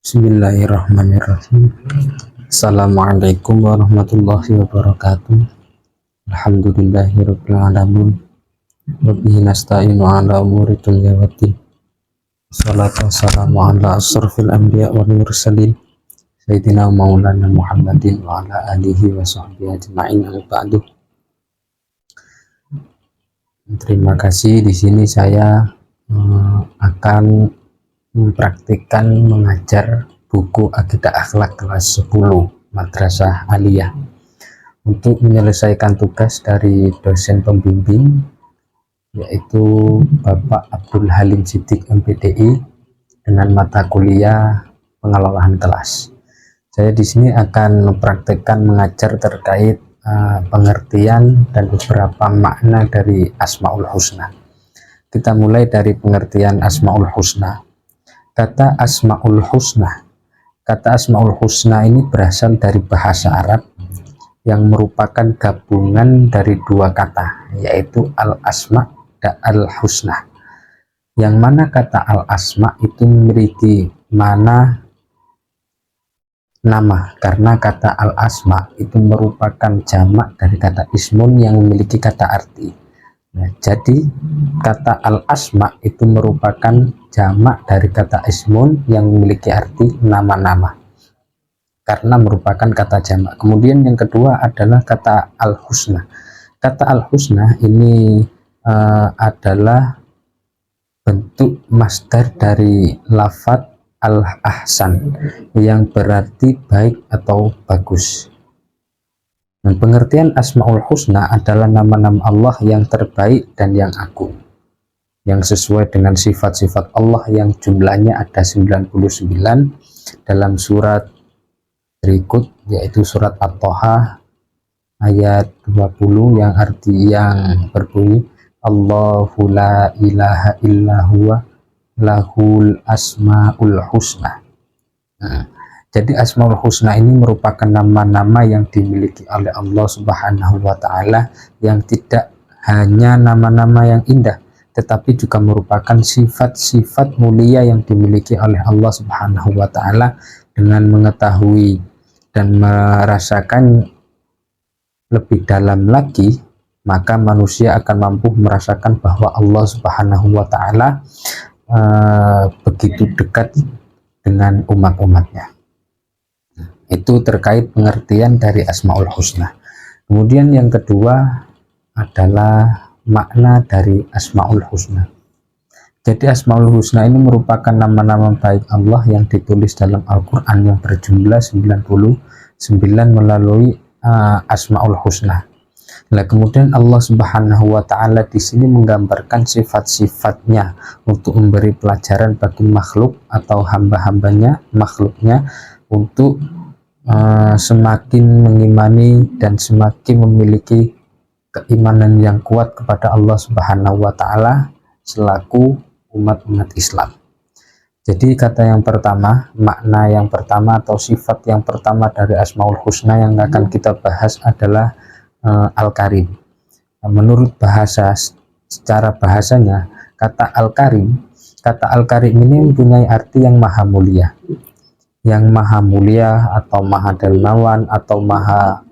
Bismillahirrahmanirrahim. Assalamualaikum warahmatullahi wabarakatuh. Alhamdulillahirabbil alamin. Wa bihi nasta'inu ala umuri dunya waddin. Shalatu wassalamu ala asrofil anbiya wal mursalin sayyidina maulana Muhammadin wa ala alihi wa sahbihi ajma'in. Ba'du. Terima kasih. Di sini saya akan mempraktikkan mengajar buku Aqidah Akhlak kelas 10 Madrasah Aliyah untuk menyelesaikan tugas dari dosen pembimbing, yaitu Bapak Abdul Halim Siddiq MPDI, dengan mata kuliah pengelolaan kelas. Saya di sini akan mempraktikkan mengajar terkait pengertian dan beberapa makna dari Asmaul Husna. Kita mulai dari pengertian Asmaul Husna. Kata Asmaul Husna. Kata Asmaul Husna ini berasal dari bahasa Arab yang merupakan gabungan dari dua kata, yaitu Al-Asma dan Al-Husna. Yang mana kata Al-Asma itu memiliki mana nama, karena kata Al-Asma itu merupakan jamak dari kata ismun yang memiliki kata arti. Nah, jadi kata al-asma itu merupakan jamak dari kata ismun yang memiliki arti nama-nama, karena merupakan kata jamak. Kemudian yang kedua adalah kata al-husna. Kata al-husna ini adalah bentuk masdar dari lafadz al-ahsan yang berarti baik atau bagus. Dan pengertian Asmaul Husna adalah nama-nama Allah yang terbaik dan yang agung, yang sesuai dengan sifat-sifat Allah yang jumlahnya ada 99 dalam surat berikut, yaitu surat At-Toha ayat 20 yang berbunyi Allahu la ilaha illa huwa lahul asmaul husna. Jadi Asmaul Husna ini merupakan nama-nama yang dimiliki oleh Allah Subhanahu wa Ta'ala, yang tidak hanya nama-nama yang indah, tetapi juga merupakan sifat-sifat mulia yang dimiliki oleh Allah Subhanahu wa Ta'ala. Dengan mengetahui dan merasakan lebih dalam lagi, maka manusia akan mampu merasakan bahwa Allah Subhanahu wa Ta'ala begitu dekat dengan umat-umatnya. Itu terkait pengertian dari Asmaul Husna. Kemudian yang kedua adalah makna dari Asmaul Husna. Jadi Asmaul Husna ini merupakan nama-nama baik Allah yang ditulis dalam Al-Quran yang berjumlah 99 melalui Asmaul Husna. Nah, kemudian Allah Subhanahu wa Ta'ala di sini menggambarkan sifat-sifatnya untuk memberi pelajaran bagi makhluk atau hamba-hambanya, makhluknya, untuk semakin mengimani dan semakin memiliki keimanan yang kuat kepada Allah Subhanahu wa Ta'ala selaku umat-umat Islam. Jadi kata yang pertama, makna yang pertama atau sifat yang pertama dari Asmaul Husna yang akan kita bahas adalah Al-Karim. Menurut bahasa, secara bahasanya, kata Al-Karim ini mempunyai arti yang maha mulia. Yang maha mulia atau maha dermawan atau maha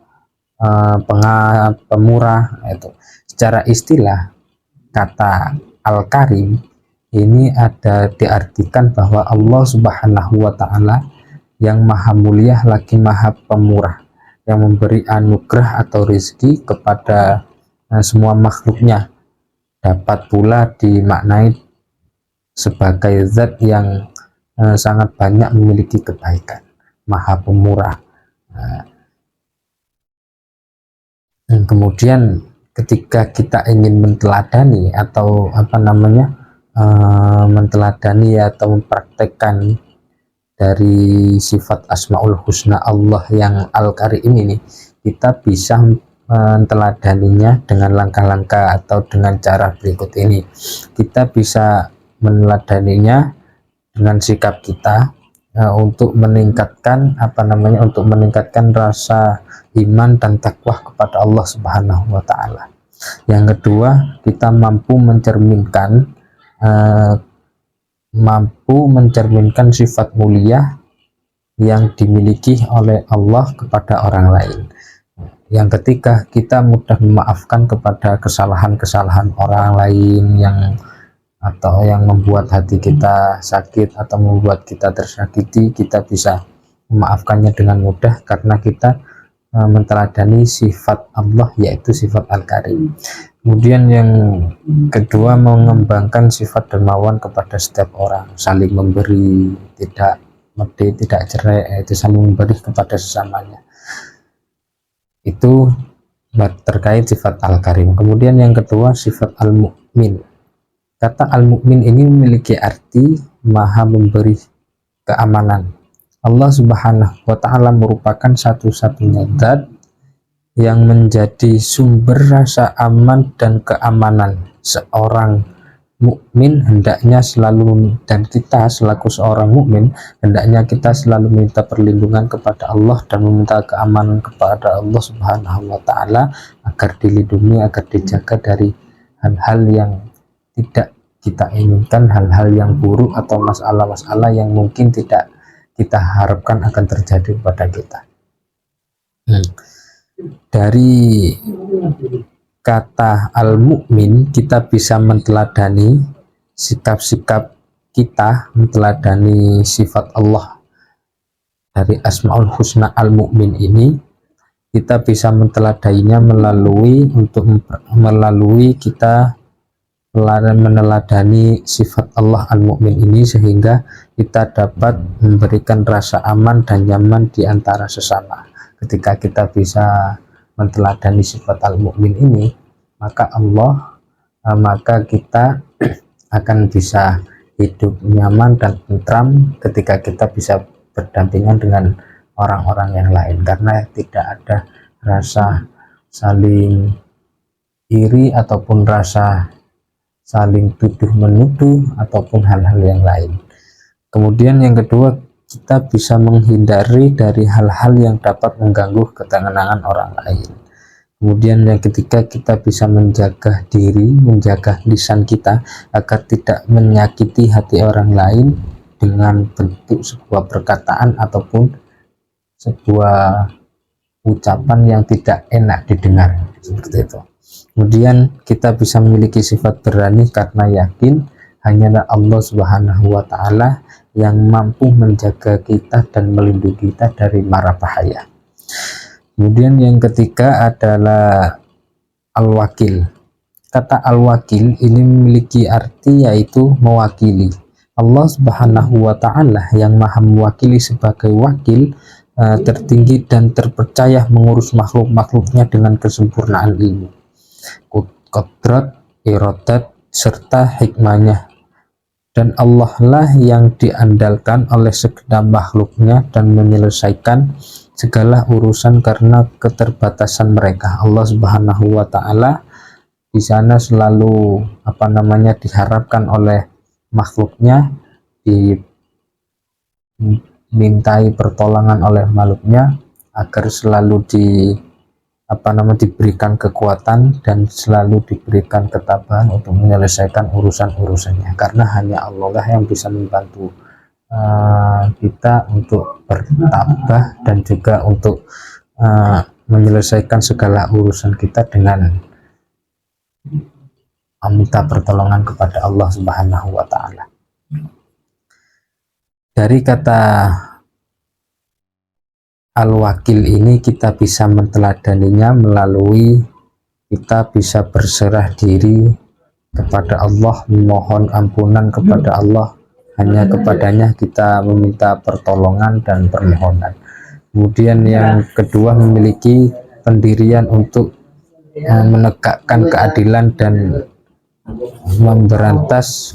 pemurah. Itu secara istilah, kata Al-Karim ini ada diartikan bahwa Allah Subhanahu wa Ta'ala yang maha mulia lagi maha pemurah, yang memberi anugerah atau rezeki kepada semua makhluknya. Dapat pula dimaknai sebagai zat yang sangat banyak memiliki kebaikan, maha pemurah. Dan kemudian ketika kita ingin menteladani atau menteladani atau mempraktekkan dari sifat Asmaul Husna Allah yang Al-Karim ini, kita bisa menteladaninya dengan langkah-langkah atau dengan cara berikut ini. Kita bisa meneladaninya dengan sikap kita untuk meningkatkan untuk meningkatkan rasa iman dan takwa kepada Allah Subhanahu wa Ta'ala. Yang kedua, kita mampu mencerminkan sifat mulia yang dimiliki oleh Allah kepada orang lain. Yang ketiga, kita mudah memaafkan kepada kesalahan-kesalahan orang lain yang membuat hati kita sakit atau membuat kita tersakiti. Kita bisa memaafkannya dengan mudah karena kita menteladani sifat Allah, yaitu sifat Al-Karim. Kemudian yang kedua, mengembangkan sifat dermawan kepada setiap orang, saling memberi, tidak medi, tidak cerai, itu saling memberi kepada sesamanya. Itu terkait sifat Al-Karim. Kemudian yang kedua, sifat Al-Mu'min. Kata Al-Mu'min ini memiliki arti maha memberi keamanan. Allah Subhanahu wa Ta'ala merupakan satu-satunya zat yang menjadi sumber rasa aman dan keamanan. Seorang mukmin hendaknya selalu, dan kita selaku seorang mukmin hendaknya kita selalu meminta perlindungan kepada Allah dan meminta keamanan kepada Allah Subhanahu wa Ta'ala agar dilindungi, agar dijaga dari hal-hal yang tidak kita inginkan, hal-hal yang buruk atau masalah-masalah yang mungkin tidak kita harapkan akan terjadi kepada kita. Dari kata al-mu'min kita bisa menteladani sikap-sikap kita, menteladani sifat Allah. Dari Asmaul Husna al-mu'min ini kita bisa menteladainya melalui kita meneladani sifat Allah al-mu'min ini, sehingga kita dapat memberikan rasa aman dan nyaman di antara sesama. Ketika kita bisa menteladani sifat al-mu'min ini, maka kita akan bisa hidup nyaman dan tentram ketika kita bisa berdampingan dengan orang-orang yang lain, karena tidak ada rasa saling iri ataupun rasa saling tuduh menuduh ataupun hal-hal yang lain. Kemudian yang kedua, kita bisa menghindari dari hal-hal yang dapat mengganggu ketenangan orang lain. Kemudian yang ketiga, kita bisa menjaga diri, menjaga lisan kita agar tidak menyakiti hati orang lain dengan bentuk sebuah perkataan ataupun sebuah ucapan yang tidak enak didengar, seperti itu. Kemudian kita bisa memiliki sifat berani karena yakin hanyalah Allah Subhanahu wa Ta'ala yang mampu menjaga kita dan melindungi kita dari mara bahaya. Kemudian yang ketiga adalah al-wakil. Kata al-wakil ini memiliki arti yaitu mewakili. Allah Subhanahu wa Ta'ala yang maha mewakili sebagai wakil tertinggi dan terpercaya mengurus makhluk-makhluknya dengan kesempurnaan ilmu, kodrat, iradat, serta hikmahnya. Dan Allah lah yang diandalkan oleh segenap makhluknya dan menyelesaikan segala urusan karena keterbatasan mereka. Allah Subhanahu wa Ta'ala di sana selalu diharapkan oleh makhluknya, dimintai pertolongan oleh makhluknya agar selalu diberikan kekuatan dan selalu diberikan ketabahan untuk menyelesaikan urusan-urusannya, karena hanya Allah lah yang bisa membantu kita untuk bertabah dan juga untuk menyelesaikan segala urusan kita dengan meminta pertolongan kepada Allah Subhanahu wa Ta'ala. Dari kata al-wakil ini kita bisa menteladaninya melalui kita bisa berserah diri kepada Allah, memohon ampunan kepada Allah, hanya kepadanya kita meminta pertolongan dan permohonan. Kemudian yang kedua, memiliki pendirian untuk menegakkan keadilan dan memberantas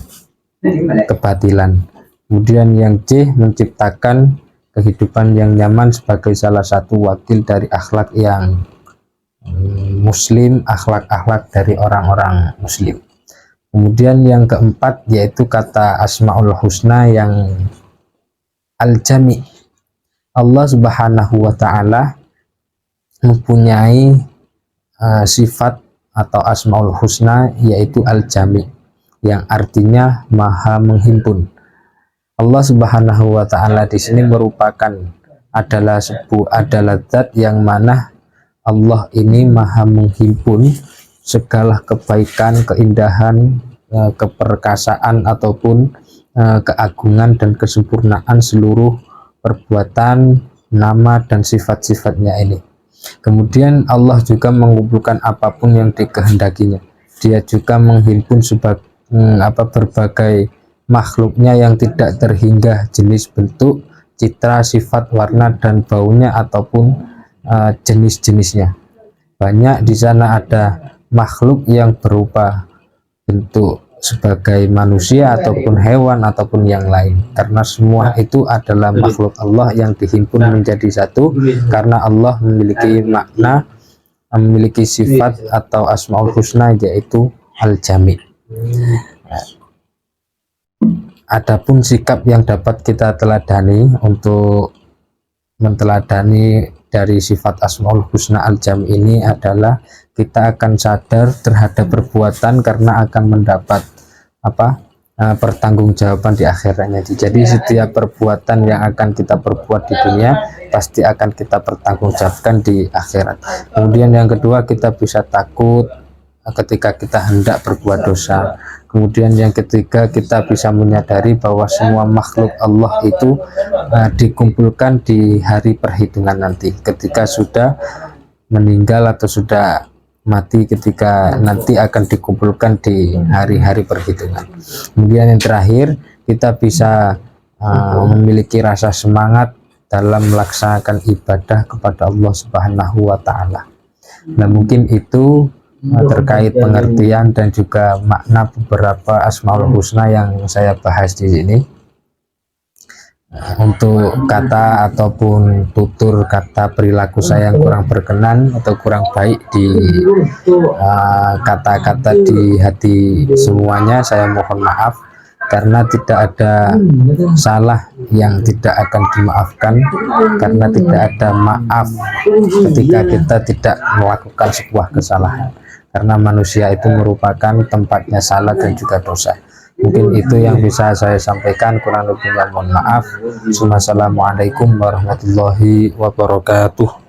kebatilan. Kemudian yang C, menciptakan kehidupan yang nyaman sebagai salah satu wakil dari akhlak yang muslim, akhlak-akhlak dari orang-orang muslim. Kemudian yang keempat yaitu kata Asmaul Husna yang al-jami. Allah Subhanahu wa Ta'ala mempunyai sifat atau Asmaul Husna yaitu al-jami, yang artinya maha menghimpun. Allah Subhanahu wa taala di sini merupakan adalah zat yang mana Allah ini maha menghimpun segala kebaikan, keindahan, keperkasaan ataupun keagungan dan kesempurnaan seluruh perbuatan, nama dan sifat-sifatnya ini. Kemudian Allah juga mengumpulkan apapun yang dikehendakinya. Dia juga menghimpun berbagai makhluknya yang tidak terhingga jenis, bentuk, citra, sifat, warna dan baunya ataupun jenis-jenisnya. Banyak di sana ada makhluk yang berupa bentuk sebagai manusia ataupun hewan ataupun yang lain, karena semua itu adalah makhluk Allah yang dihimpun menjadi satu, karena Allah memiliki makna, memiliki sifat atau asmaul husna, yaitu al-jami'. Adapun sikap yang dapat kita teladani untuk menteladani dari sifat asmaul husna al-jami' ini adalah kita akan sadar terhadap perbuatan karena akan mendapat pertanggungjawaban di akhiratnya. Jadi setiap perbuatan yang akan kita perbuat di dunia pasti akan kita pertanggungjawabkan di akhirat. Kemudian yang kedua, kita bisa takut ketika kita hendak berbuat dosa. Kemudian yang ketiga, kita bisa menyadari bahwa semua makhluk Allah itu dikumpulkan di hari perhitungan nanti, ketika sudah meninggal atau sudah mati, ketika nanti akan dikumpulkan di hari-hari perhitungan. Kemudian yang terakhir, kita bisa memiliki rasa semangat dalam melaksanakan ibadah kepada Allah Subhanahu wa taala. Nah, mungkin itu terkait pengertian dan juga makna beberapa asmaul husna yang saya bahas di sini. Untuk kata ataupun tutur kata perilaku saya yang kurang berkenan atau kurang baik di kata-kata di hati semuanya, saya mohon maaf, karena tidak ada salah yang tidak akan dimaafkan, karena tidak ada maaf ketika kita tidak melakukan sebuah kesalahan, karena manusia itu merupakan tempatnya salah dan juga dosa. Mungkin itu yang bisa saya sampaikan, kurang lebihnya mohon maaf. Wassalamualaikum warahmatullahi wabarakatuh.